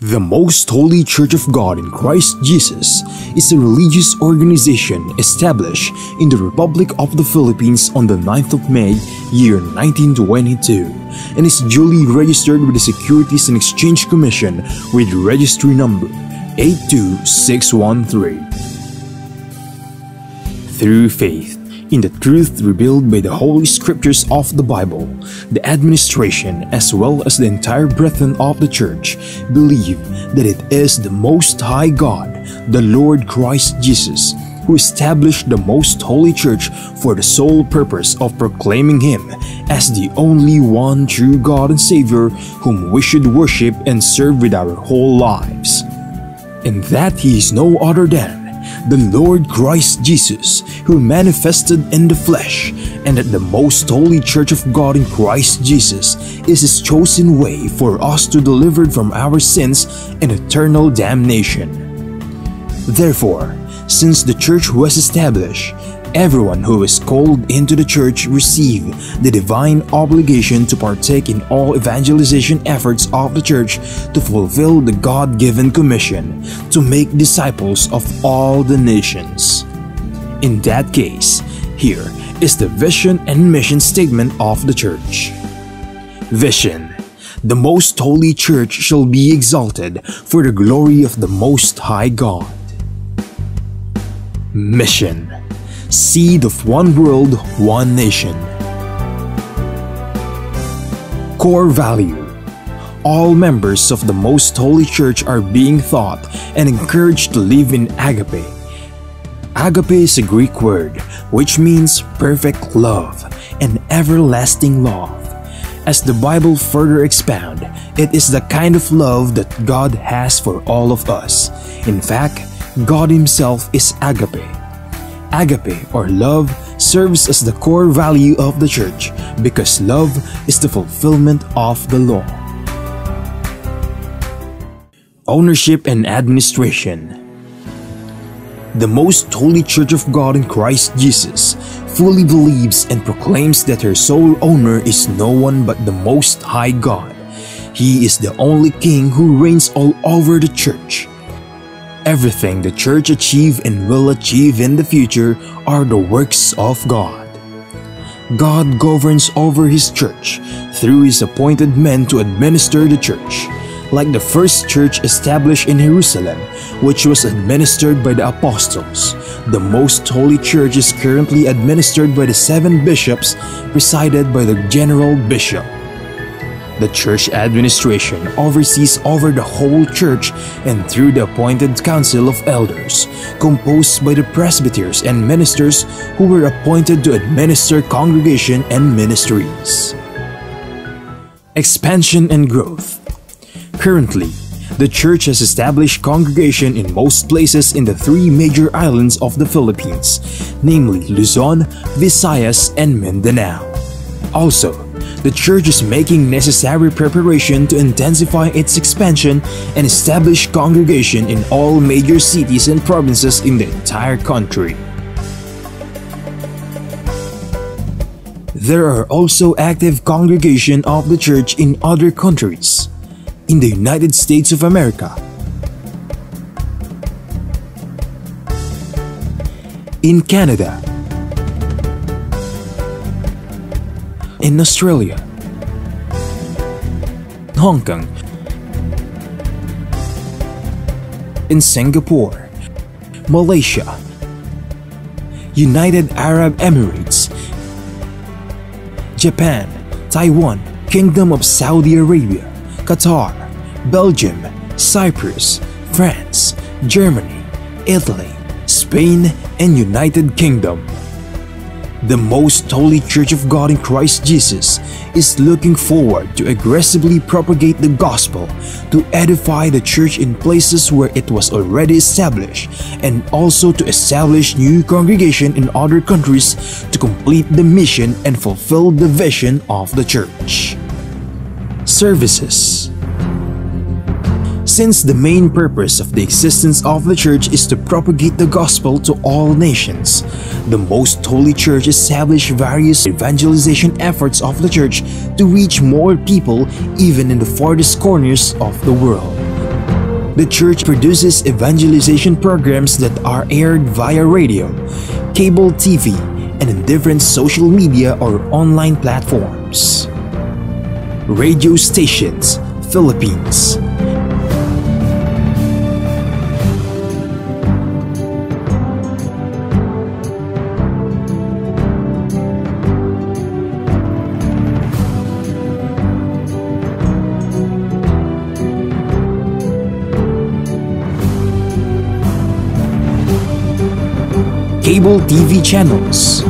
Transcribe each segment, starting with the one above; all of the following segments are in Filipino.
The Most Holy Church of God in Christ Jesus is a religious organization established in the Republic of the Philippines on the 9th of May, year 1922, and is duly registered with the Securities and Exchange Commission with registry number 82613. Through faith in the truth revealed by the Holy Scriptures of the Bible, the administration as well as the entire brethren of the Church believe that it is the Most High God, the Lord Christ Jesus, who established the Most Holy Church for the sole purpose of proclaiming Him as the only one true God and Savior whom we should worship and serve with our whole lives, and that He is no other than the Lord Christ Jesus, who manifested in the flesh, and that the Most Holy Church of God in Christ Jesus is His chosen way for us to deliver from our sins and eternal damnation. Therefore, since the Church was established, everyone who is called into the Church receive the divine obligation to partake in all evangelization efforts of the Church to fulfill the God-given commission to make disciples of all the nations. In that case, here is the vision and mission statement of the Church. Vision: the Most Holy Church shall be exalted for the glory of the Most High God. Mission: seed of one world, one nation. Core value: all members of the Most Holy Church are being taught and encouraged to live in agape. Agape is a Greek word which means perfect love and everlasting love. As the Bible further expounds, it is the kind of love that God has for all of us. In fact, God Himself is agape. Agape, or love, serves as the core value of the Church because love is the fulfillment of the law. Ownership and administration: the Most Holy Church of God in Christ Jesus fully believes and proclaims that her sole owner is no one but the Most High God. He is the only King who reigns all over the Church. Everything the Church achieve and will achieve in the future are the works of God. God governs over His Church through His appointed men to administer the Church. Like the first church established in Jerusalem, which was administered by the apostles, the Most Holy Church is currently administered by the 7 bishops, presided by the general bishop. The church administration oversees over the whole church and through the appointed council of elders, composed by the presbyters and ministers who were appointed to administer congregation and ministries. Expansion and growth: currently, the church has established congregation in most places in the 3 major islands of the Philippines, namely Luzon, Visayas, and Mindanao. Also, the church is making necessary preparation to intensify its expansion and establish congregation in all major cities and provinces in the entire country. There are also active congregation of the church in other countries. In the United States of America, in Canada, in Australia, Hong Kong, in Singapore, Malaysia, United Arab Emirates, Japan, Taiwan, Kingdom of Saudi Arabia, Qatar, Belgium, Cyprus, France, Germany, Italy, Spain, and United Kingdom. The Most Holy Church of God in Christ Jesus is looking forward to aggressively propagate the gospel, to edify the church in places where it was already established, and also to establish new congregation in other countries to complete the mission and fulfill the vision of the church. Services: since the main purpose of the existence of the Church is to propagate the gospel to all nations, the Most Holy Church established various evangelization efforts of the Church to reach more people even in the farthest corners of the world. The church produces evangelization programs that are aired via radio, cable TV, and in different social media or online platforms. Radio stations, Philippines. Cable TV channels.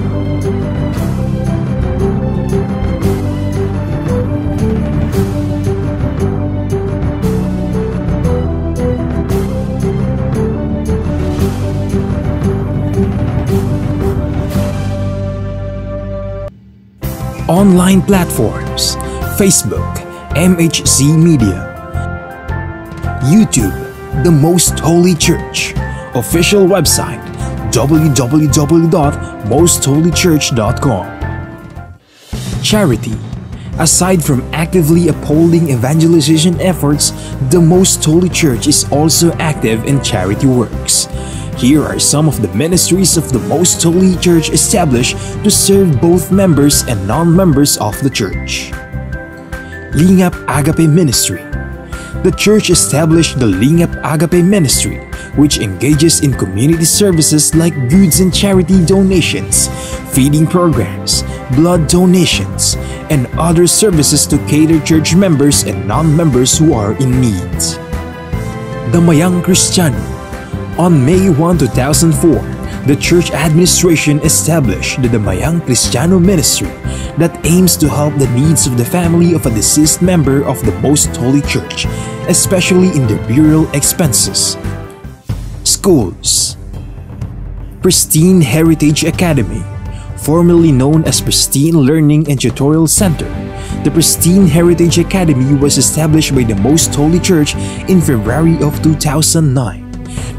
Online platforms, Facebook, MHC Media. YouTube, The Most Holy Church. Official website, www.mostholychurch.com. Charity. Aside from actively upholding evangelization efforts, the Most Holy Church is also active in charity works. Here are some of the ministries of the Most Holy Church established to serve both members and non-members of the church. Lingap Agape Ministry. The church established the Lingap Agape Ministry, which engages in community services like goods and charity donations, feeding programs, blood donations, and other services to cater church members and non-members who are in need. Damayang Kristiyano. On May 1, 2004, the church administration established the Damayang Kristiyano Ministry that aims to help the needs of the family of a deceased member of the Most Holy Church, especially in their burial expenses. Schools. Pristine Heritage Academy, formerly known as Pristine Learning and Tutorial Center. The Pristine Heritage Academy was established by the Most Holy Church in February of 2009.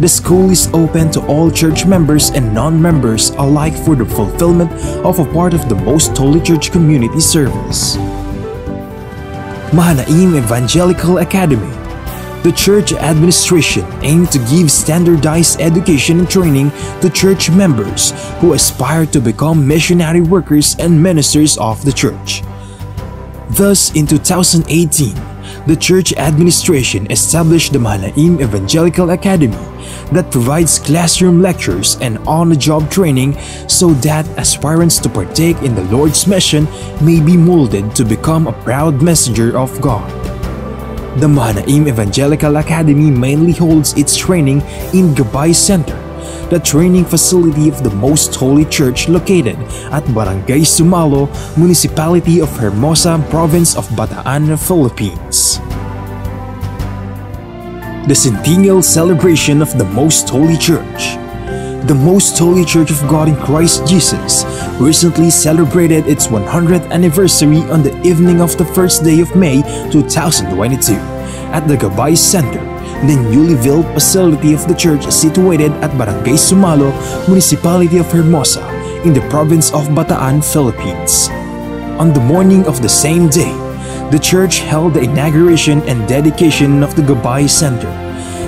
The school is open to all church members and non-members alike for the fulfillment of a part of the Most Holy Church community service. Mahanaim Evangelical Academy. The church administration aimed to give standardized education and training to church members who aspire to become missionary workers and ministers of the church. Thus, in 2018, the church administration established the Mahanaim Evangelical Academy that provides classroom lectures and on-the-job training so that aspirants to partake in the Lord's mission may be molded to become a proud messenger of God. The Mahanaim Evangelical Academy mainly holds its training in Gabay Center, the training facility of the Most Holy Church located at Barangay Sumalo, Municipality of Hermosa, Province of Bataan, Philippines. The Centennial Celebration of the Most Holy Church. The Most Holy Church of God in Christ Jesus recently celebrated its 100th anniversary on the evening of the first day of May 2022 at the Gabay Center, the newly built facility of the church situated at Barangay Sumalo, Municipality of Hermosa, in the province of Bataan, Philippines. On the morning of the same day, the church held the inauguration and dedication of the Gabay Center.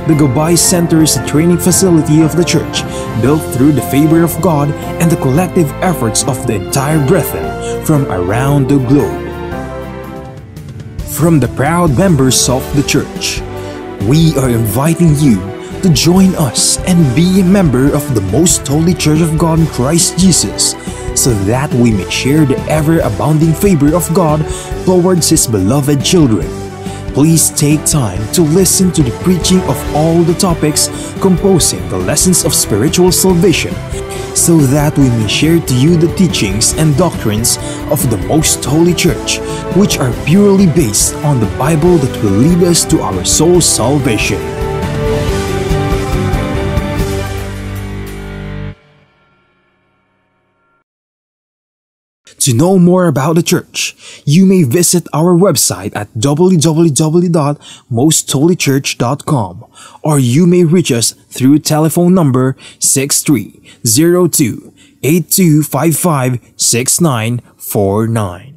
The Gabay Center is a training facility of the church built through the favor of God and the collective efforts of the entire brethren from around the globe. From the proud members of the church, we are inviting you to join us and be a member of the Most Holy Church of God in Christ Jesus, so that we may share the ever-abounding favor of God towards His beloved children. Please take time to listen to the preaching of all the topics composing the lessons of spiritual salvation, so that we may share to you the teachings and doctrines of the Most Holy Church, which are purely based on the Bible that will lead us to our soul's salvation. To know more about the church, you may visit our website at www.mostholychurch.com, or you may reach us through telephone number 6302-8255-6949.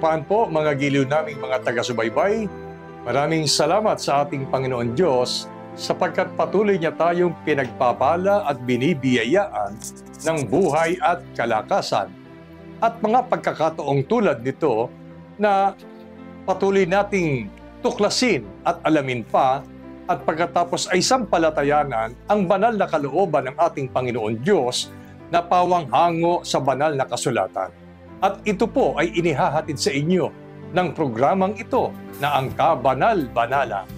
Kapayapaan po mga giliw naming mga taga-subaybay. Maraming salamat sa ating Panginoon Diyos sapagkat patuloy niya tayong pinagpapala at binibiyayaan ng buhay at kalakasan. At mga pagkakataong tulad nito na patuloy nating tuklasin at alamin pa at pagkatapos ay sampalatayanan ang banal na kalooban ng ating Panginoon Diyos na pawanghango sa banal na kasulatan. At ito po ay inihahatid sa inyo ng programang ito na ang Kabanal-Banalan.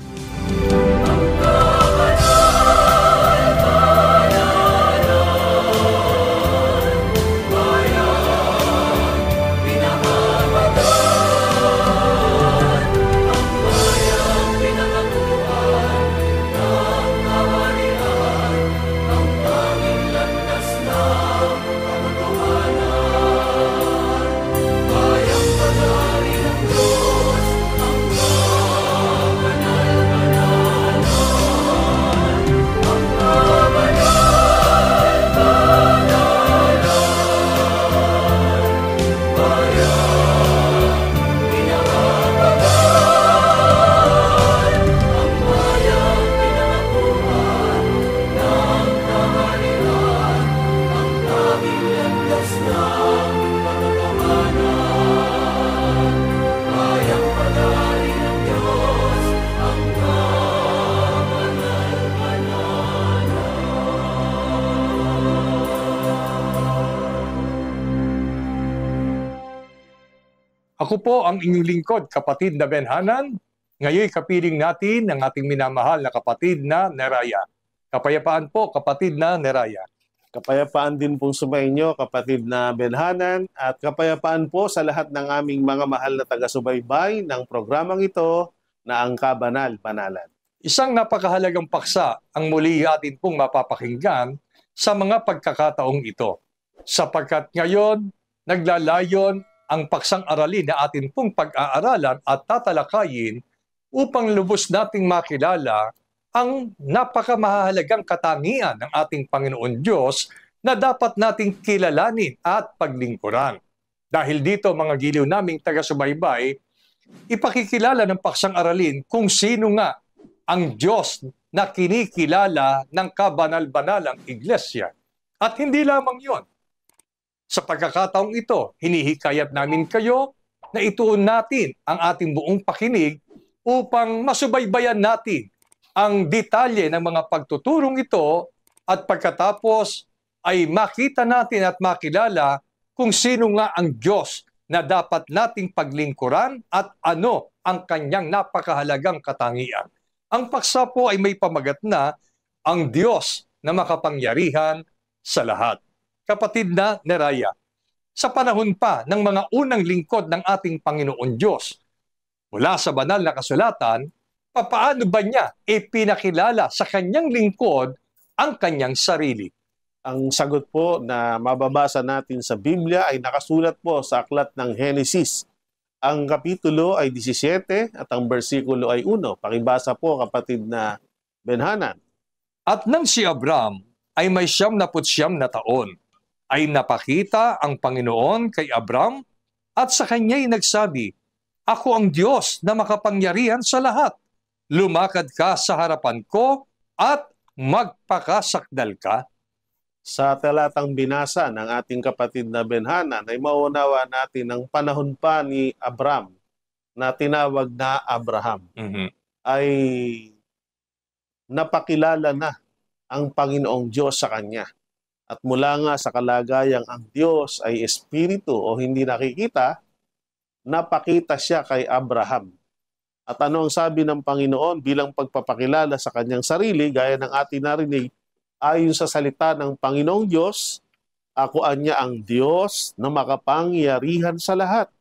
Ako po ang inyong lingkod, kapatid na Benhanan. Ngayon kapiling natin ang ating minamahal na kapatid na Neraya. Kapayapaan po, kapatid na Neraya. Kapayapaan din pong sumainyo, kapatid na Benhanan, at kapayapaan po sa lahat ng aming mga mahal na taga-subaybay ng programang ito na ang Kabanal-Banalan. Isang napakahalagang paksa ang muli atin pong mapapakinggan sa mga pagkakataong ito. Sapagkat ngayon, naglalayon ang paksang aralin na atin pong pag-aaralan at tatalakayin upang lubos nating makilala ang napakamahalagang katangian ng ating Panginoon Diyos na dapat nating kilalanin at paglingkuran. Dahil dito mga giliw naming taga-subaybay, ipakikilala ng paksang aralin kung sino nga ang Diyos na kinikilala ng kabanal-banalang iglesia. At hindi lamang yon. Sa pagkakataong ito, hinihikayat namin kayo na ituon natin ang ating buong pakinig upang masubaybayan natin ang detalye ng mga pagtuturong ito at pagkatapos ay makita natin at makilala kung sino nga ang Diyos na dapat nating paglingkuran at ano ang kanyang napakahalagang katangian. Ang paksa po ay may pamagat na ang Diyos na makapangyarihan sa lahat. Kapatid na Neraya, sa panahon pa ng mga unang lingkod ng ating Panginoon Diyos, mula sa banal na kasulatan, papaano ba niya ipinakilala sa kanyang lingkod ang kanyang sarili? Ang sagot po na mababasa natin sa Biblia ay nakasulat po sa aklat ng Henesis. Ang kapitulo ay 17 at ang bersikulo ay 1. Pakibasa po, kapatid na Benhanan. At nang si Abram ay may 99 na taon, ay napakita ang Panginoon kay Abram at sa kanya'y nagsabi, "Ako ang Diyos na makapangyarihan sa lahat. Lumakad ka sa harapan ko at magpakasakdal ka." Sa talatang binasa ng ating kapatid na Benhanan ay maunawa natin ang panahon pa ni Abram na tinawag na Abraham. Ay napakilala na ang Panginoong Diyos sa kanya. At mula nga sa kalagayang ang Diyos ay espiritu o hindi nakikita, napakita siya kay Abraham. At ano ang sabi ng Panginoon bilang pagpapakilala sa kanyang sarili, gaya ng ating narinig, ayon sa salita ng Panginoong Diyos, "Ako anya ang Diyos na makapangyarihan sa lahat.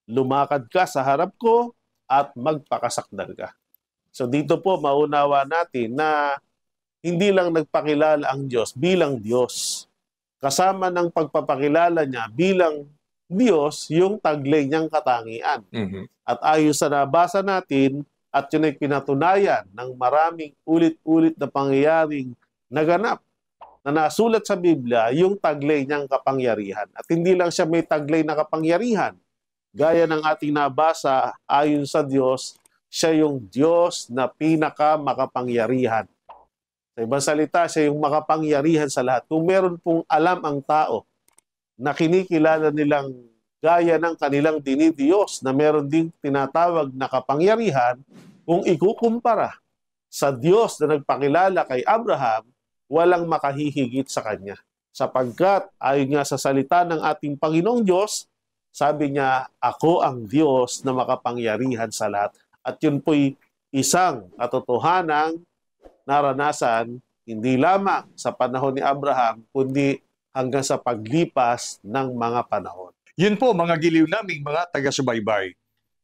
Lumakad ka sa harap ko at magpakasakdal ka." So dito po maunawa natin na hindi lang nagpakilala ang Diyos bilang Diyos. Kasama ng pagpapakilala niya bilang Diyos yung taglay niyang katangian. At ayon sa nabasa natin, at yun ay pinatunayan ng maraming ulit-ulit na pangyayaring naganap na nasulat sa Biblia, yung taglay niyang kapangyarihan. At hindi lang siya may taglay na kapangyarihan, Gaya ng ating nabasa, ayon sa Diyos, siya yung Diyos na pinakamakapangyarihan. Sa ibang salita, siya yung makapangyarihan sa lahat. Kung meron pong alam ang tao na kinikilala nilang gaya ng kanilang dinidiyos na meron ding tinatawag na kapangyarihan, kung ikukumpara sa Diyos na nagpakilala kay Abraham, walang makahihigit sa kanya. Sapagkat ayon nga sa salita ng ating Panginoong Diyos, sabi niya, ako ang Diyos na makapangyarihan sa lahat. At yun po'y isang katotohanang naranasan hindi lamang sa panahon ni Abraham, kundi hanggang sa paglipas ng mga panahon. Yun po mga giliw naming mga taga-subaybay.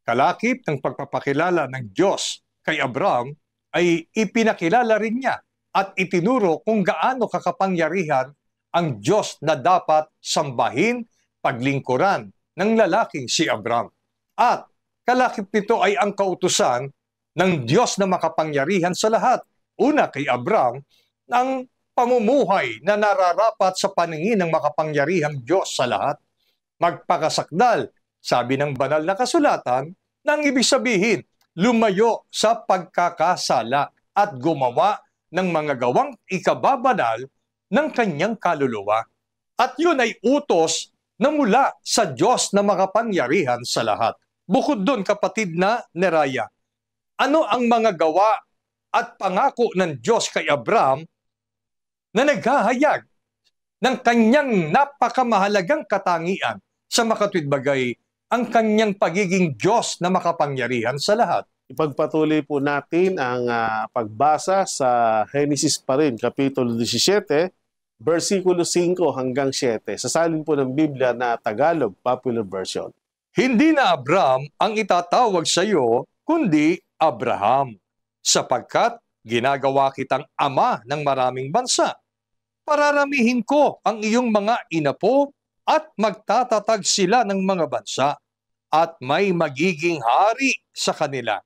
Kalakip ng pagpapakilala ng Diyos kay Abraham ay ipinakilala rin niya at itinuro kung gaano kakapangyarihan ang Diyos na dapat sambahin, paglingkuran ng lalaking si Abraham. At kalakip nito ay ang kautusan ng Diyos na makapangyarihan sa lahat. Una kay Abraham, ang pamumuhay na nararapat sa paningin ng makapangyarihang Diyos sa lahat. Magpakasakdal, sabi ng banal na kasulatan, nang ibig sabihin, lumayo sa pagkakasala at gumawa ng mga gawang ikababanal ng kanyang kaluluwa. At yun ay utos na mula sa Diyos na makapangyarihan sa lahat. Bukod doon, kapatid na Neraya, ano ang mga gawa at pangako ng Diyos kay Abraham na naghahayag ng kanyang napakamahalagang katangian sa makatwid bagay ang kanyang pagiging Diyos na makapangyarihan sa lahat? Ipagpatuloy po natin ang pagbasa sa Genesis pa rin, Kapitulo 17, versikulo 5 hanggang 7. Sasalin po ng Biblia na Tagalog Popular Version. Hindi na Abraham ang itatawag sa iyo, kundi Abraham, sapagkat ginagawa kitang ama ng maraming bansa. Pararamihin ko ang iyong mga inapo at magtatatag sila ng mga bansa at may magiging hari sa kanila.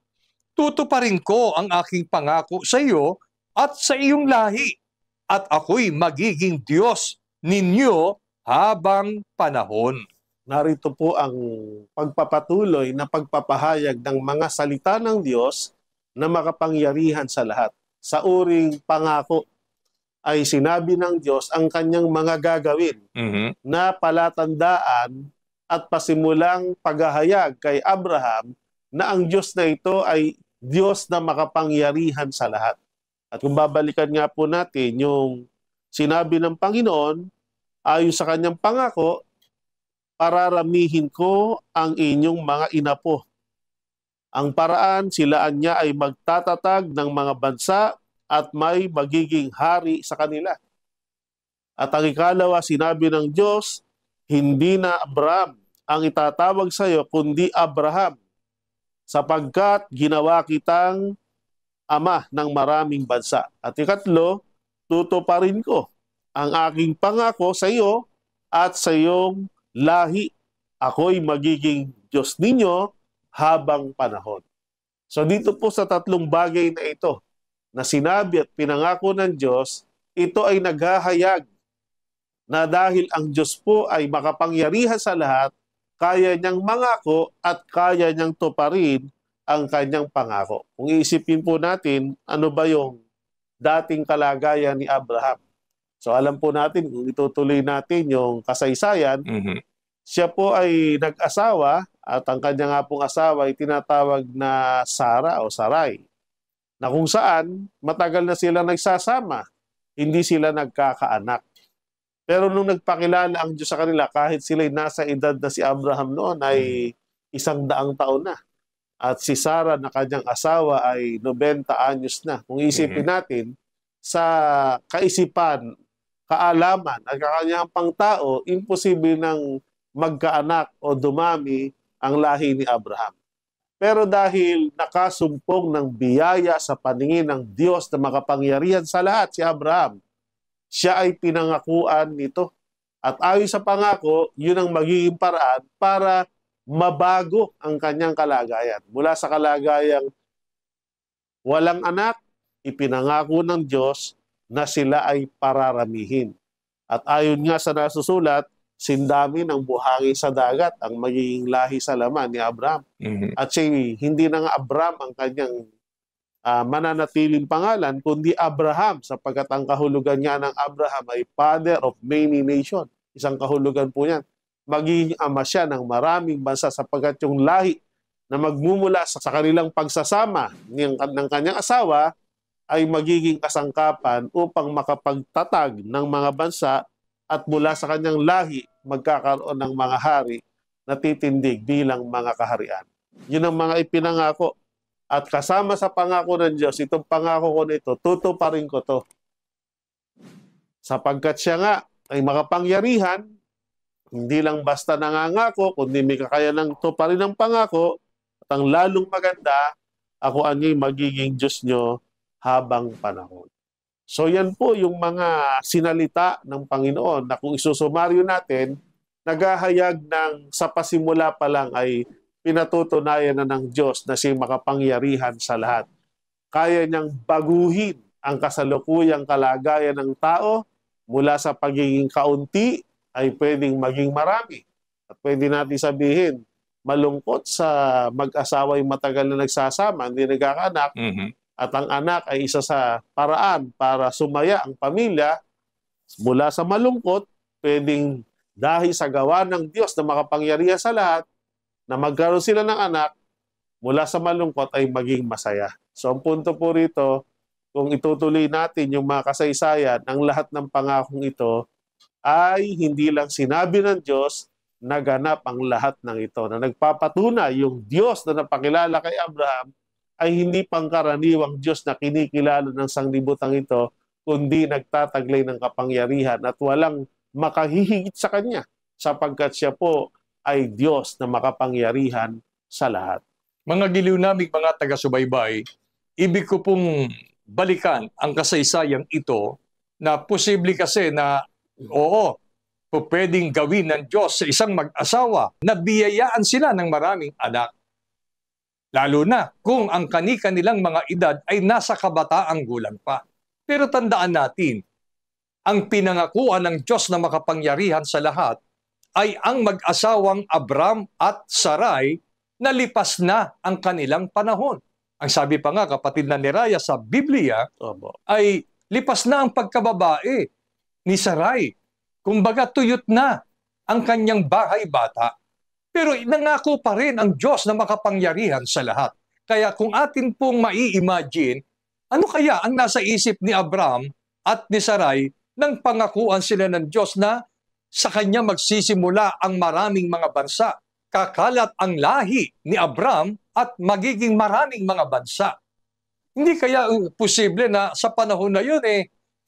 Tutuparin ko ang aking pangako sa iyo at sa iyong lahi, at ako'y magiging Diyos ninyo habang panahon. Narito po ang pagpapatuloy na pagpapahayag ng mga salita ng Diyos na makapangyarihan sa lahat. Sa uring pangako ay sinabi ng Diyos ang kanyang mga gagawin na palatandaan at pasimulang paghahayag kay Abraham na ang Diyos na ito ay Diyos na makapangyarihan sa lahat. At kung babalikan nga po natin yung sinabi ng Panginoon, ayon sa kanyang pangako, pararamihin ko ang inyong mga inapo. Ang paraan, silaan niya ay magtatatag ng mga bansa at may magiging hari sa kanila. At ang ikalawa, sinabi ng Diyos, hindi na Abraham ang itatawag sa iyo, kundi Abraham, sapagkat ginawa kitang ama ng maraming bansa. At ikatlo, tutuparin ko ang aking pangako sa iyo at sa iyong lahi. Ako'y magiging Diyos ninyo habang panahon. So dito po sa tatlong bagay na ito, na sinabi at pinangako ng Diyos, ito ay naghahayag na dahil ang Diyos po ay makapangyarihan sa lahat, kaya niyang mangako at kaya niyang tuparin ang kanyang pangako. Kung iisipin po natin, ano ba yung dating kalagayan ni Abraham? So alam po natin, kung itutuloy natin yung kasaysayan, siya po ay nag-asawa at ang kanya nga pong asawa ay tinatawag na Sara o Sarai, na kung saan matagal na sila nagsasama, hindi sila nagkakaanak. Pero nung nagpakilala ang Diyos sa kanila, kahit sila'y nasa edad na si Abraham noon ay 100 taon na. At si Sarah na kanyang asawa ay 90 anyos na. Kung isipin natin, sa kaisipan, kaalaman at kakanyang pangtao, imposible nang magkaanak o dumami ang lahi ni Abraham. Pero dahil nakasumpong ng biyaya sa paningin ng Diyos na makapangyarihan sa lahat, si Abraham, siya ay pinangakuan nito. At ayon sa pangako, yun ang magiging paraan para mabago ang kanyang kalagayan. Mula sa kalagayang walang anak, ipinangako ng Diyos na sila ay pararamihin. At ayon nga sa nasusulat, sindami ng buhangin sa dagat ang magiging lahi sa laman ni Abraham. At hindi na nga Abraham ang kanyang mananatiling pangalan, kundi Abraham, sapagkat ang kahulugan nga ng Abraham ay Father of Many Nations. Isang kahulugan po yan. Magiging ama siya ng maraming bansa sapagkat yung lahi na magmumula sa kanilang pagsasama ng kanyang asawa ay magiging kasangkapan upang makapagtatag ng mga bansa at mula sa kanyang lahi magkakaroon ng mga hari na titindig bilang mga kaharian. Yun ang mga ipinangako. At kasama sa pangako ng Diyos, itong pangako ko nito, tutuparin ko to. Sapagkat siya nga ay makapangyarihan, hindi lang basta nangangako, kundi may kakayanang tuparin ng pangako, at ang lalong maganda, ako ang magiging Diyos nyo habang panahon. So yan po yung mga sinalita ng Panginoon na kung isusumaryo natin, naghahayag ng sa pasimula pa lang ay pinatutunayan na ng Diyos na siya makapangyarihan sa lahat. Kaya niyang baguhin ang kasalukuyang kalagayan ng tao mula sa pagiging kaunti ay pwedeng maging marami. At pwede natin sabihin, malungkot sa mag-asawa yung matagal na nagsasama, hindi nagkakaanak, at ang anak ay isa sa paraan para sumaya ang pamilya. Mula sa malungkot, pwedeng dahil sa gawa ng Diyos na makapangyarihan sa lahat, na magkaroon sila ng anak, mula sa malungkot ay maging masaya. So ang punto po rito, kung itutuloy natin yung mga kasaysayan, ang lahat ng pangakong ito ay hindi lang sinabi ng Diyos, naganap ang lahat ng ito. Na nagpapatunay yung Diyos na napakilala kay Abraham ay hindi pangkaraniwang Diyos na kinikilala ng sanglibutang ito, kundi nagtataglay ng kapangyarihan at walang makahihigit sa Kanya, sapagkat siya po ay Diyos na makapangyarihan sa lahat. Mga giliw naming mga taga-subaybay, ibig ko pong balikan ang kasaysayang ito na posible kasi na pwedeng gawin ng Diyos sa isang mag-asawa na biyayaan sila ng maraming anak. Lalo na kung ang kani-kanilang mga edad ay nasa kabataang gulang pa. Pero tandaan natin, ang pinangakuan ng Diyos na makapangyarihan sa lahat ay ang mag-asawang Abram at Sarai na lipas na ang kanilang panahon. Ang sabi pa nga, kapatid na ni Raya sa Biblia, ay lipas na ang pagkababae ni Sarai. Kumbaga tuyot na ang kanyang bahay bata. Pero nangako pa rin ang Diyos na makapangyarihan sa lahat. Kaya kung atin pong mai-imagine, ano kaya ang nasa isip ni Abram at ni Sarai nang pangakuan sila ng Diyos na sa kanya magsisimula ang maraming mga bansa. Kakalat ang lahi ni Abram at magiging maraming mga bansa. Hindi kaya posible na sa panahon na yun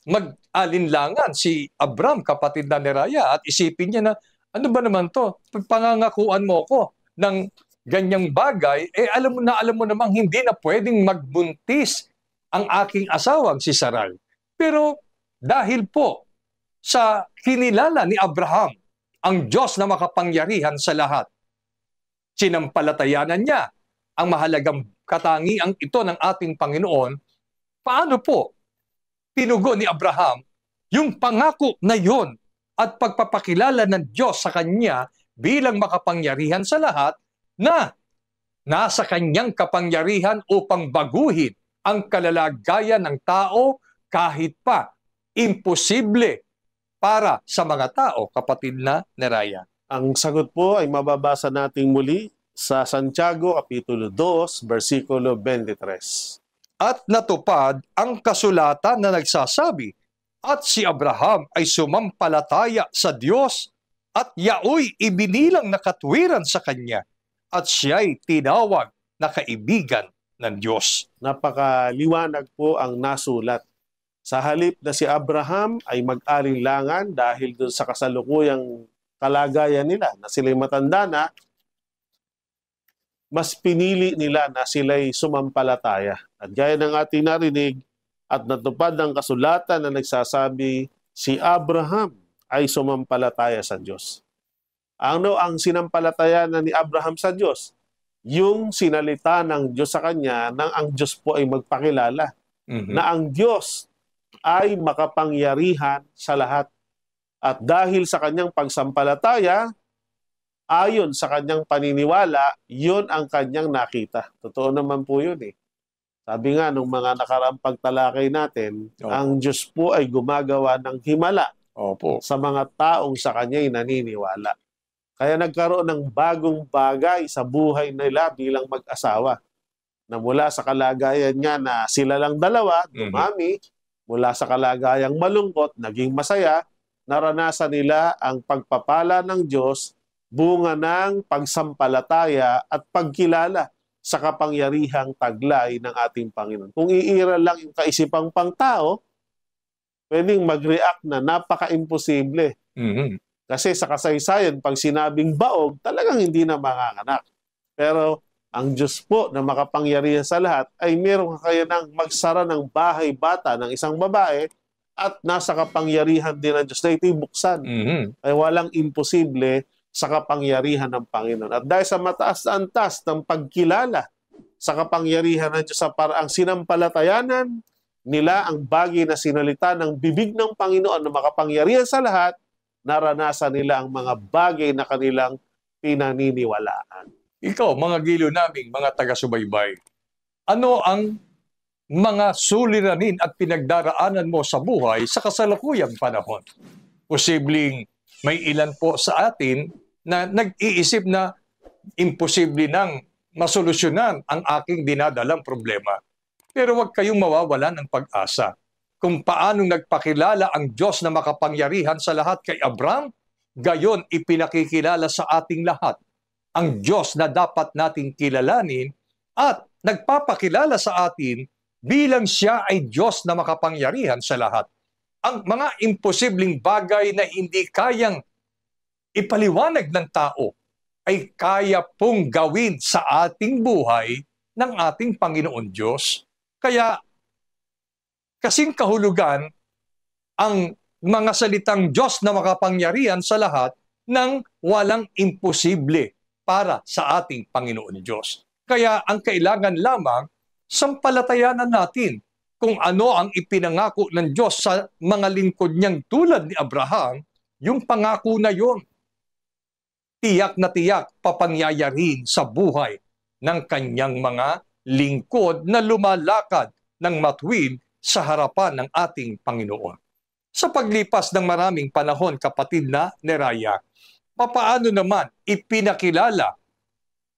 mag-alinlangan si Abram, kapatid na ni Raya, at isipin niya na, ano ba naman to? Pangangakuan mo ko ng ganyang bagay, alam mo namang hindi na pwedeng magbuntis ang aking asawang si Sarai. Pero dahil po sa kinilala ni Abraham, ang Diyos na makapangyarihan sa lahat, sinampalatayanan niya ang mahalagang katangiang ito ng ating Panginoon. Paano po tinugon ni Abraham yung pangako na yon at pagpapakilala ng Diyos sa kanya bilang makapangyarihan sa lahat na nasa kanyang kapangyarihan upang baguhin ang kalalagayan ng tao kahit pa imposible para sa mga tao, kapatid na Neraya. Ang sagot po ay mababasa nating muli sa Santiago Kapitulo 2, versikulo 23. At natupad ang kasulatan na nagsasabi, at si Abraham ay sumampalataya sa Diyos at yaoy ibinilang na katwiran sa kanya at siya'y tinawag na kaibigan ng Diyos. Napakaliwanag po ang nasulat. Sa halip na si Abraham ay mag-alinlangan dahil doon sa kasalukuyang kalagayan nila na sila'y matanda na, mas pinili nila na sila'y sumampalataya. At gaya ng ating narinig, at natupad ang kasulatan na nagsasabi, si Abraham ay sumampalataya sa Diyos. Ano ang sinampalatayanan ni Abraham sa Diyos? Yung sinalita ng Diyos sa kanya nang ang Diyos po ay magpakilala na ang Diyos ay makapangyarihan sa lahat. At dahil sa kanyang pagsampalataya, ayon sa kanyang paniniwala, yun ang kanyang nakita. Totoo naman po yun eh. Sabi nga nung mga nakaraang pagtalakay natin, Opo. ang Diyos po ay gumagawa ng himala Opo. sa mga taong sa kanya'y naniniwala. Kaya nagkaroon ng bagong bagay sa buhay nila bilang mag-asawa. Na mula sa kalagayan niya na sila lang dalawa, dumami, mula sa kalagayang malungkot, naging masaya, naranasan nila ang pagpapala ng Diyos, bunga ng pagsampalataya at pagkilala sa kapangyarihang taglay ng ating Panginoon. Kung iiral lang yung kaisipang pangtao, pwedeng mag-react na napaka-imposible. Kasi sa kasaysayan, pag sinabing baog, talagang hindi na manganganak. Pero ang Diyos po na makapangyarihan sa lahat ay meron kaya ng magsara ng bahay bata ng isang babae at nasa kapangyarihan din ng Diyos na ito'y buksan. Ay walang imposible sa kapangyarihan ng Panginoon. At dahil sa mataas na antas ng pagkilala sa kapangyarihan ng Diyos sa paraang sinampalatayanan nila ang bagay na sinalita ng bibig ng Panginoon na makapangyarihan sa lahat, naranasan nila ang mga bagay na kanilang pinaniniwalaan. Ikaw, mga gilo naming, mga taga-subaybay, ano ang mga suliranin at pinagdaraanan mo sa buhay sa kasalukuyang panahon? Posibleng may ilan po sa atin na nag-iisip na imposible nang masolusyonan ang aking dinadalang problema. Pero huwag kayong mawawalan ng pag-asa. Kung paano nagpakilala ang Diyos na makapangyarihan sa lahat kay Abraham, gayon ipinakikilala sa ating lahat ang Diyos na dapat nating kilalanin at nagpapakilala sa atin bilang siya ay Diyos na makapangyarihan sa lahat. Ang mga imposibleng bagay na hindi kayang ipaliwanag ng tao ay kaya pong gawin sa ating buhay ng ating Panginoon Diyos. Kaya kasing kahulugan ang mga salitang Diyos na makapangyarihan sa lahat ng walang imposible para sa ating Panginoon Diyos. Kaya ang kailangan lamang, sampalatayanan natin kung ano ang ipinangako ng Diyos sa mga lingkod niyang tulad ni Abraham, yung pangako na yon. Tiyak na tiyak papangyayari sa buhay ng kanyang mga lingkod na lumalakad ng matuwid sa harapan ng ating Panginoon. Sa paglipas ng maraming panahon, kapatid na Neraya, papaano naman ipinakilala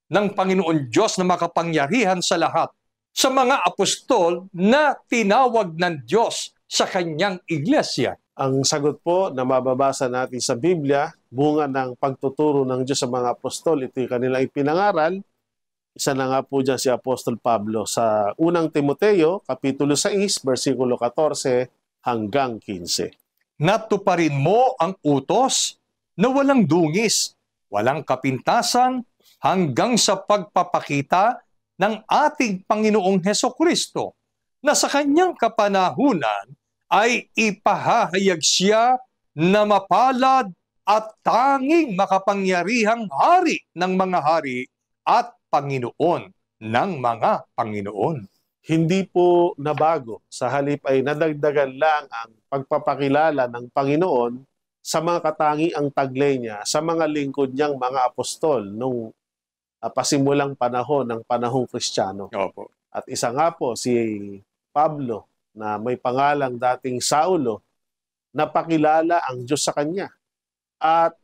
ng Panginoon Diyos na makapangyarihan sa lahat sa mga apostol na tinawag ng Diyos sa kanyang iglesia? Ang sagot po na mababasa natin sa Biblia, bunga ng pagtuturo ng Diyos sa mga apostol, ito'y kanilang ipinangaral. Isa na nga po dyan si Apostol Pablo sa unang Timoteo, Kapitulo 6, versikulo 14 hanggang 15. Natuparin mo ang utos na walang dungis, walang kapintasan, hanggang sa pagpapakita ng ating Panginoong Hesukristo, na sa kanyang kapanahunan ay ipahahayag siya na mapalad at tanging makapangyarihang hari ng mga hari at Panginoon ng mga Panginoon. Hindi po nabago. Sa halip ay nadagdagan lang ang pagpapakilala ng Panginoon sa mga katangiang taglay niya sa mga lingkod niyang mga apostol nung pasimulang panahon ng panahong Kristiyano. Opo. At isa nga po si Pablo na may pangalang dating Saulo, napakilala ang Diyos sa kanya. At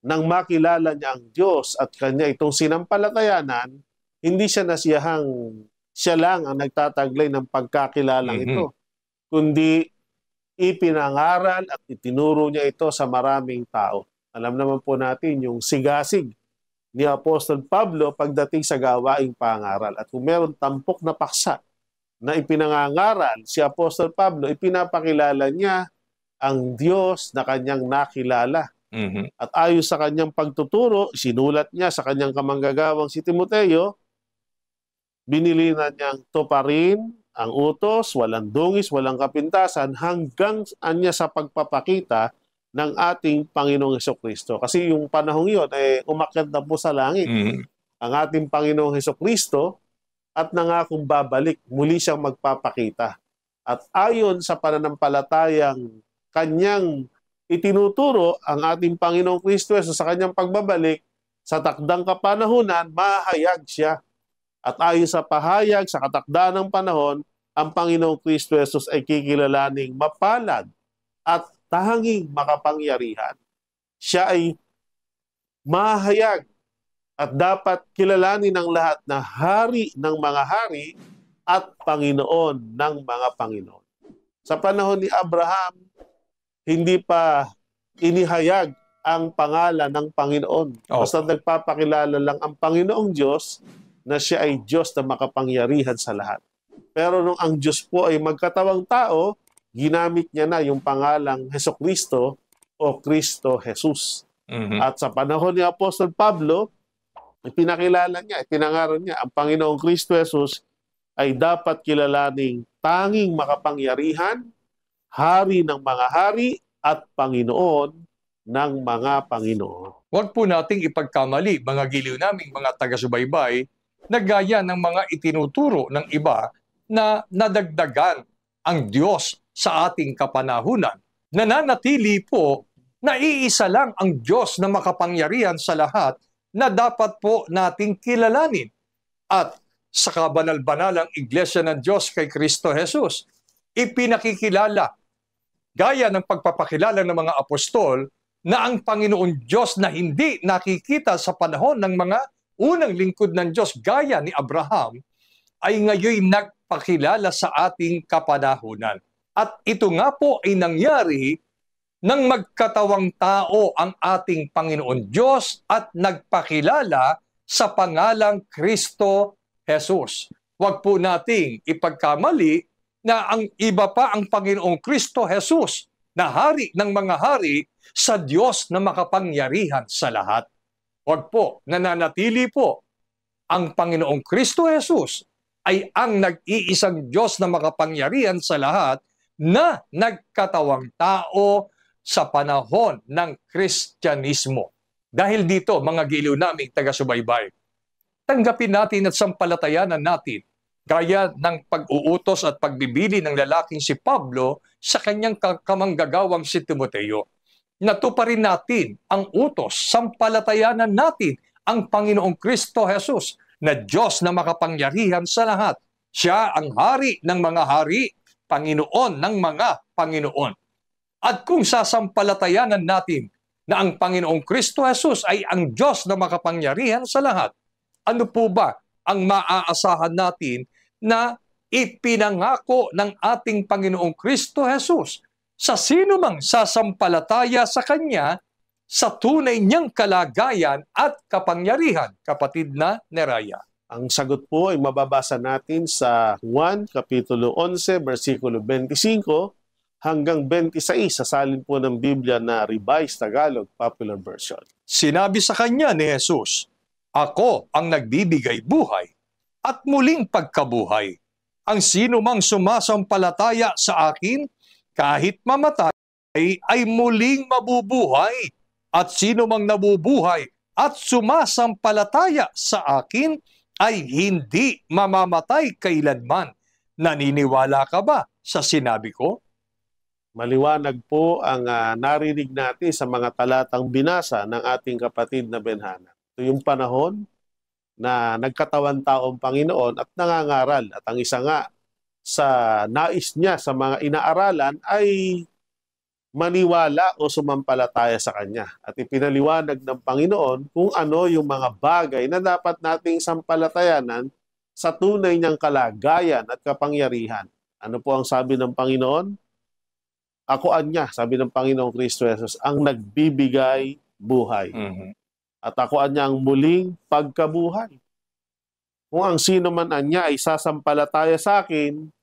nang makilala niya ang Diyos at kanya itong sinampalatayanan, hindi siya nasiyahang siya lang ang nagtataglay ng pagkakilalang ito, kundi ipinangaral at itinuro niya ito sa maraming tao. Alam naman po natin yung sigasig ni Apostol Pablo pagdating sa gawaing pangaral. At kung meron tampok na paksa na ipinangangaral si Apostol Pablo, ipinapakilala niya ang Diyos na kanyang nakilala. At ayon sa kanyang pagtuturo, sinulat niya sa kanyang kamanggagawang si Timoteo, binilinan niyang tuparin ang utos, walang dungis, walang kapintasan, hanggang anya sa pagpapakita ng ating Panginoong Hesukristo. Kasi yung panahong yun, umakyat na po sa langit. Ang ating Panginoong Hesukristo at nangakong babalik, muli siyang magpapakita. At ayon sa pananampalatayang kanyang itinuturo ang ating Panginoong Kristo Jesus sa kanyang pagbabalik, sa takdang kapanahunan, mahayag siya. At ayon sa pahayag, sa katakdaan ng panahon, ang Panginoong Kristo Jesus ay kikilalaning mapalad at tanging makapangyarihan. Siya ay mahayag at dapat kilalanin ng lahat na hari ng mga hari at Panginoon ng mga Panginoon. Sa panahon ni Abraham, hindi pa inihayag ang pangalan ng Panginoon. Basta nagpapakilala lang ang Panginoong Diyos na siya ay Diyos na makapangyarihan sa lahat. Pero nung ang Diyos po ay magkatawang tao, ginamit niya na yung pangalang Hesukristo o Kristo Jesus. At sa panahon ni Apostol Pablo, pinakilala niya, pinangaral niya, ang Panginoong Kristo Jesus ay dapat kilalaning tanging makapangyarihan, hari ng mga hari at Panginoon ng mga Panginoon. Huwag po nating ipagkamali, mga giliw naming mga taga-subaybay, na gaya ng mga itinuturo ng iba na nadagdagan ang Diyos sa ating kapanahunan. Nananatili po na iisa lang ang Diyos na makapangyarihan sa lahat na dapat po nating kilalanin. At sa kabanal-banalang Iglesia ng Diyos kay Kristo Jesus, ipinakikilala, gaya ng pagpapakilala ng mga apostol, na ang Panginoon Diyos na hindi nakikita sa panahon ng mga unang lingkod ng Diyos gaya ni Abraham, ay ngayon nagpakilala sa ating kapanahunan. At ito nga po ay nangyari nang magkatawang tao ang ating Panginoon Diyos at nagpakilala sa pangalang Kristo Jesus. Huwag po nating ipagkamali na ang iba pa ang Panginoong Kristo Jesus na hari ng mga hari sa Diyos na makapangyarihan sa lahat. Huwag po, nananatili po ang Panginoong Kristo Jesus ay ang nag-iisang Diyos na makapangyarihan sa lahat na nagkatawang tao sa panahon ng Kristyanismo. Dahil dito, mga giliw naming taga-subaybay, tanggapin natin at sampalatayanan natin gaya ng pag-uutos at pagbibili ng lalaking si Pablo sa kanyang kamanggagawang si Timoteo. Natuparin natin ang utos, sampalatayanan natin ang Panginoong Kristo Jesus na Diyos na makapangyarihan sa lahat. Siya ang hari ng mga hari, Panginoon ng mga Panginoon. At kung sasampalatayanan natin na ang Panginoong Kristo Jesus ay ang Diyos na makapangyarihan sa lahat, ano po ba ang maaasahan natin na ipinangako ng ating Panginoong Kristo Jesus sa sino mang sasampalataya sa Kanya sa tunay niyang kalagayan at kapangyarihan, kapatid na Neraya? Ang sagot po ay mababasa natin sa Juan, Kapitulo 11, versikulo 25 hanggang 26 sa salin po ng Biblia na Revised Tagalog Popular Version. Sinabi sa kanya ni Jesus, "Ako ang nagbibigay buhay at muling pagkabuhay. Ang sino mang sumasampalataya sa akin, kahit mamatay, ay muling mabubuhay. At sino mang nabubuhay at sumasampalataya sa akin, ay hindi mamamatay kailanman. Naniniwala ka ba sa sinabi ko?" Maliwanag po ang narinig natin sa mga talatang binasa ng ating kapatid na Benhana. Ito yung panahon na nagkatawan taong Panginoon at nangangaral. At ang isa nga sa nais niya sa mga inaaralan ay maniwala o sumampalataya sa Kanya. At ipinaliwanag ng Panginoon kung ano yung mga bagay na dapat nating sampalatayanan sa tunay niyang kalagayan at kapangyarihan. Ano po ang sabi ng Panginoon? Akoan niya, sabi ng Panginoong Kristo Jesus, ang nagbibigay buhay. At akoan niya ang muling pagkabuhay. Kung ang sino man niya ay sasampalataya sa akin,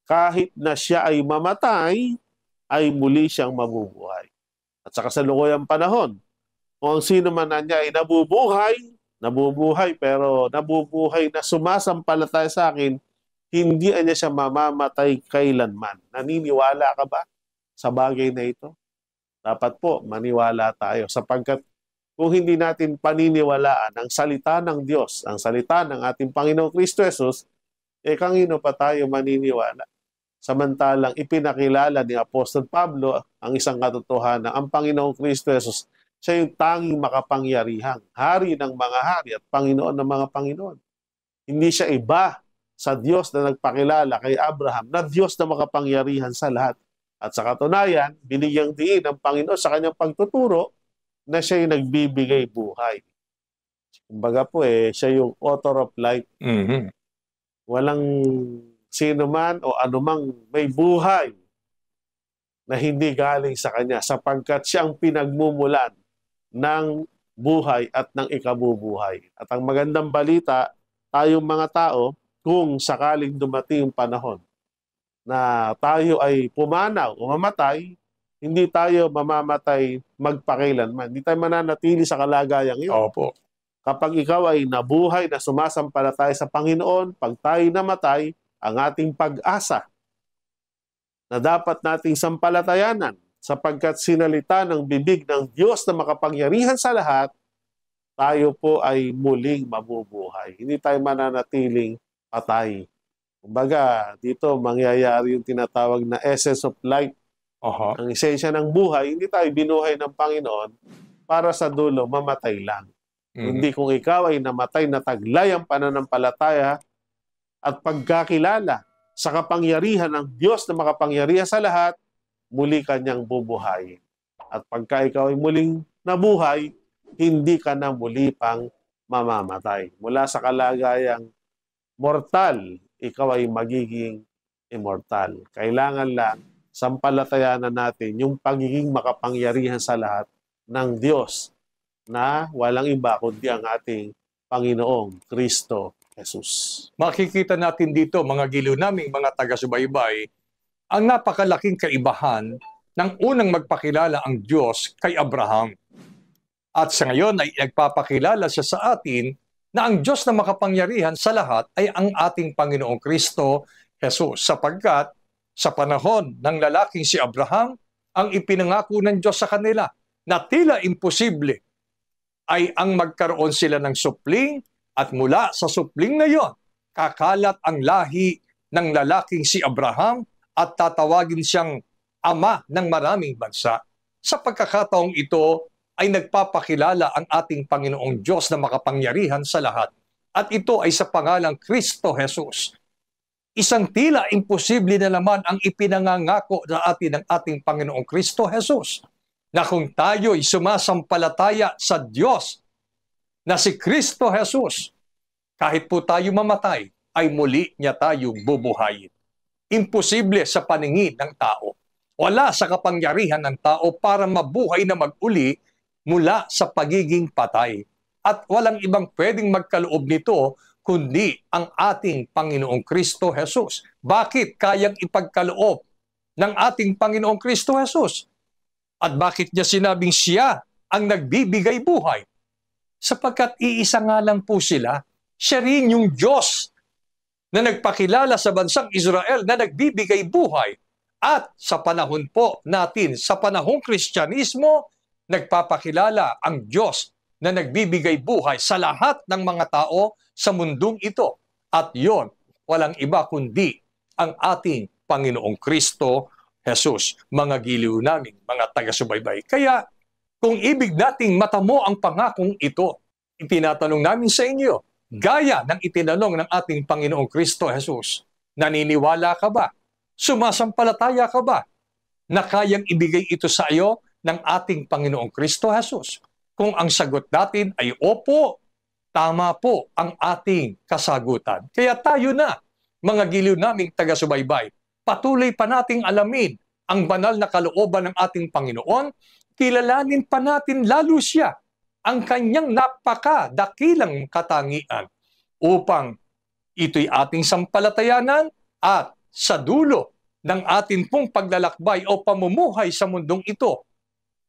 kahit na siya ay mamatay, ay muli siyang mabubuhay. At sa kasalukuyang panahon, kung ang sino man niya ay nabubuhay pero nabubuhay na sumasampalataya sa akin, hindi niya siya mamamatay kailanman. Naniniwala ka ba sa bagay na ito? Dapat po maniwala tayo sapagkat kung hindi natin paniniwalaan ang salita ng Diyos, ang salita ng ating Panginoong Kristo Jesus, kanino pa tayo maniniwala? Samantalang ipinakilala ni Apostol Pablo ang isang katotohanan, ang Panginoong Kristo Jesus, siya yung tanging makapangyarihang hari ng mga hari at Panginoon ng mga Panginoon. Hindi siya iba sa Diyos na nagpakilala kay Abraham na Diyos na makapangyarihan sa lahat. At sa katunayan, binigyang diin ng Panginoon sa kanyang pagtuturo na siya yung nagbibigay buhay. Kumbaga po siya yung author of life. Mhm. Walang sino man o anumang may buhay na hindi galing sa kanya sapagkat siya ang pinagmumulan ng buhay at ng ikabubuhay. At ang magandang balita, tayong mga tao, kung sakaling dumating yung panahon na tayo ay pumanaw o mamatay, hindi tayo mamamatay magpakailanman. Hindi tayo mananatili sa kalagayang iyon. Opo. Kapag ikaw ay nabuhay na sumasampalataya sa Panginoon, pag tayo namatay, ang ating pag-asa na dapat nating sampalatayanan sapagkat sinalita ng bibig ng Diyos na makapangyarihan sa lahat, tayo po ay muling mabubuhay. Hindi tayo mananatiling patay. Kumbaga, dito mangyayari yung tinatawag na essence of life. Aha. Ang esensya ng buhay, hindi tayo binuhay ng Panginoon para sa dulo mamatay lang. Hindi kung ikaw ay namatay na taglay ang pananampalataya at pagkakilala sa kapangyarihan ng Diyos na makapangyarihan sa lahat, muli kanyang bubuhayin. At pagka ikaw ay muling nabuhay, hindi ka na muli pang mamamatay. Mula sa kalagayang mortal, ikaw ay magiging immortal. Kailangan lang sampalatayanan natin yung pagiging makapangyarihan sa lahat ng Diyos na walang iba kundi ang ating Panginoong Kristo Jesus. Makikita natin dito, mga giliw naming mga taga-subaybay, ang napakalaking kaibahan ng unang magpakilala ang Diyos kay Abraham. At sa ngayon ay nagpapakilala siya sa atin na ang Diyos na makapangyarihan sa lahat ay ang ating Panginoong Kristo Jesus. Sapagkat sa panahon ng lalaking si Abraham, ang ipinangako ng Diyos sa kanila na tila imposible ay ang magkaroon sila ng supling at mula sa supling na yon, kakalat ang lahi ng lalaking si Abraham at tatawagin siyang ama ng maraming bansa. Sa pagkakataong ito ay nagpapakilala ang ating Panginoong Diyos na makapangyarihan sa lahat. At ito ay sa pangalang Kristo Jesus. Isang tila imposible na naman ang ipinangangako sa atin ng ating Panginoong Kristo Jesus, na kung tayo'y sumasampalataya sa Diyos na si Kristo Jesus, kahit po tayo mamatay, ay muli niya tayong bubuhayin. Imposible sa paningin ng tao. Wala sa kapangyarihan ng tao para mabuhay na mag-uli mula sa pagiging patay. At walang ibang pwedeng magkaloob nito kundi ang ating Panginoong Kristo Jesus. Bakit kayang ipagkaloob ng ating Panginoong Kristo Jesus? At bakit niya sinabing siya ang nagbibigay buhay? Sapagkat iisa nga lang po sila. Siya rin yung Diyos na nagpakilala sa bansang Israel na nagbibigay buhay. At sa panahon po natin, sa panahong Kristyanismo, nagpapakilala ang Diyos na nagbibigay buhay sa lahat ng mga tao sa mundong ito. At yon, walang iba kundi ang ating Panginoong Kristo Jesus. Mga giliw naming, mga taga-subaybay. Kaya kung ibig nating matamo ang pangakong ito, itinatanong namin sa inyo, gaya ng itinanong ng ating Panginoong Kristo Jesus, naniniwala ka ba? Sumasampalataya ka ba na kayang ibigay ito sa iyo ng ating Panginoong Kristo Jesus? Kung ang sagot natin ay opo, tama po ang ating kasagutan. Kaya tayo na, mga giliw naming taga-subaybay, patuloy pa nating alamin ang banal na kalooban ng ating Panginoon, kilalanin pa natin lalo siya, ang kanyang napakadakilang katangian, upang ito'y ating sampalatayanan at sa dulo ng ating pong paglalakbay o pamumuhay sa mundong ito,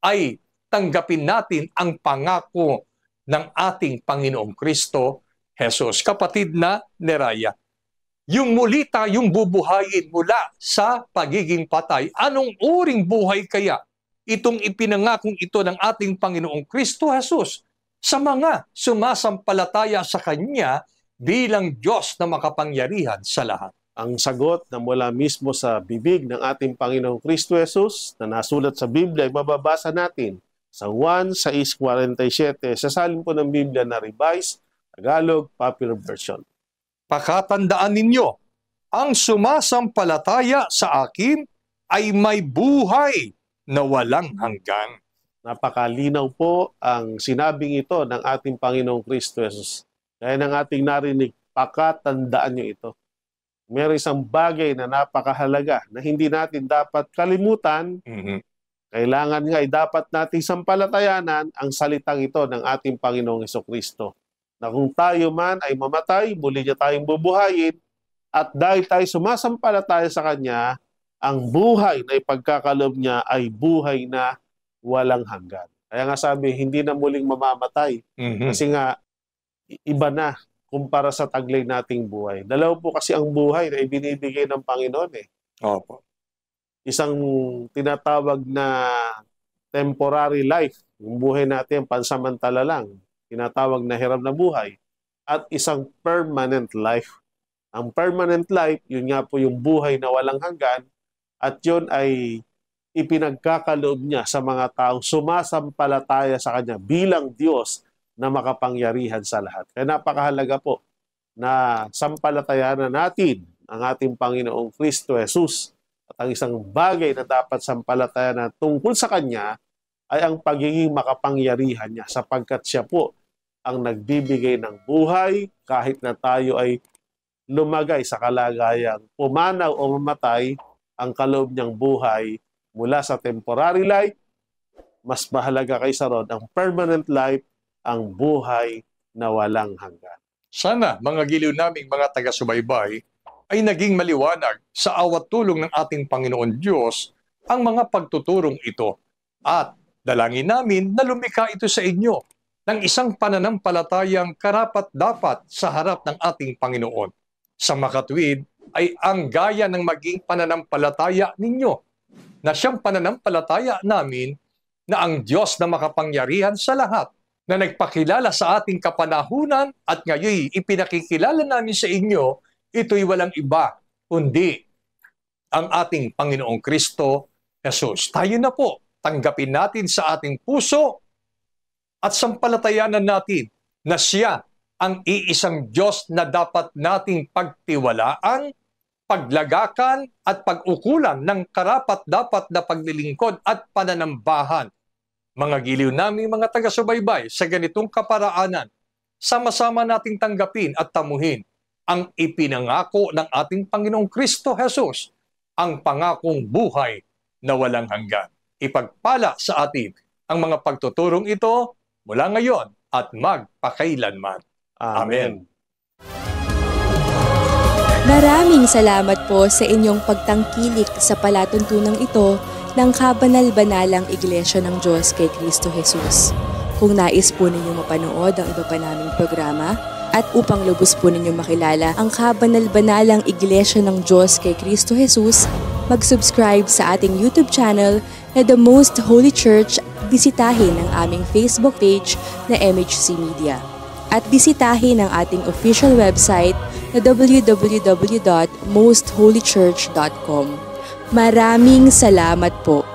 ay tanggapin natin ang pangako ng ating Panginoong Kristo Jesus. Kapatid na Neraya, yung muli tayong bubuhayin mula sa pagiging patay, anong uring buhay kaya itong ipinangakong ito ng ating Panginoong Kristo Jesus sa mga sumasampalataya sa Kanya bilang Diyos na makapangyarihan sa lahat? ang sagot na mula mismo sa bibig ng ating Panginoong Kristo Jesus na nasulat sa Biblia ay mababasa natin sa 1:6-47 sa salin po ng Biblia na Revised Tagalog Popular Version. Pakatandaan ninyo, ang sumasampalataya sa akin ay may buhay na walang hanggan. Napakalinaw po ang sinabing ito ng ating Panginoong Kristo Jesus. Kaya ng ating narinig, pakatandaan nyo ito. Meron isang bagay na napakahalaga na hindi natin dapat kalimutan. Kailangan nga ay dapat nating sampalatayanan ang salitang ito ng ating Panginoong Hesukristo. Na kung tayo man ay mamatay, muli niya tayong bubuhayin, at dahil tayo sumasampalataya sa Kanya, ang buhay na ipagkakaloob niya ay buhay na walang hanggan. Kaya nga sabi, hindi na muling mamamatay. Kasi nga, iba na kumpara sa taglay nating buhay. Dalawa po kasi ang buhay na ibinibigay ng Panginoon eh. Opo. Isang tinatawag na temporary life, yung buhay natin pansamantala lang, tinatawag na hirap na buhay, at isang permanent life. Ang permanent life, yun nga po yung buhay na walang hanggan, at yun ay ipinagkakaloob niya sa mga taong sumasampalataya sa Kanya bilang Diyos na makapangyarihan sa lahat. Kaya napakahalaga po na sampalatayanan natin ang ating Panginoong Kristo Jesus. At ang isang bagay na dapat sampalatayanan tungkol sa Kanya ay ang pagiging makapangyarihan niya sapagkat siya po ang nagbibigay ng buhay kahit na tayo ay lumagay sa kalagayang pumanaw o mamatay, ang kaloob niyang buhay mula sa temporary life, mas mahalaga kaysa ron ang permanent life, ang buhay na walang hanggan. Sana mga giliw naming mga taga-subaybay ay naging maliwanag sa awat tulong ng ating Panginoon Diyos ang mga pagtuturong ito. At dalangin namin na lumikha ito sa inyo ng isang pananampalatayang karapat-dapat sa harap ng ating Panginoon. Sa makatuwid ay ang gaya ng maging pananampalataya ninyo, na siyang pananampalataya namin na ang Diyos na makapangyarihan sa lahat, na nagpakilala sa ating kapanahunan at ngayon ipinakikilala namin sa inyo, ito'y walang iba kundi ang ating Panginoong Kristo Jesus. Tayo na po, tanggapin natin sa ating puso at sampalatayanan natin na siya ang iisang Diyos na dapat nating pagtiwalaan, paglagakan at pag-ukulan ng karapat-dapat na paglilingkod at pananambahan. Mga giliw namin mga taga-subaybay, sa ganitong kaparaanan, sama-sama nating tanggapin at tamuhin ang ipinangako ng ating Panginoong Kristo Jesus, ang pangakong buhay na walang hanggan. Ipagpala sa atin ang mga pagtuturong ito mula ngayon at magpakailanman. Amen. Maraming salamat po sa inyong pagtangkilik sa palatuntunang ito ng Kabanal-Banalang Iglesia ng Diyos kay Kristo Jesus. Kung nais po ninyong mapanood ang iba pa naming programa at upang lubos po ninyong makilala ang Kabanal-Banalang Iglesia ng Diyos kay Kristo Jesus, mag-subscribe sa ating YouTube channel na The Most Holy Church, bisitahin ang aming Facebook page na MHC Media. At bisitahin ang ating official website na www.mostholychurch.com. Maraming salamat po.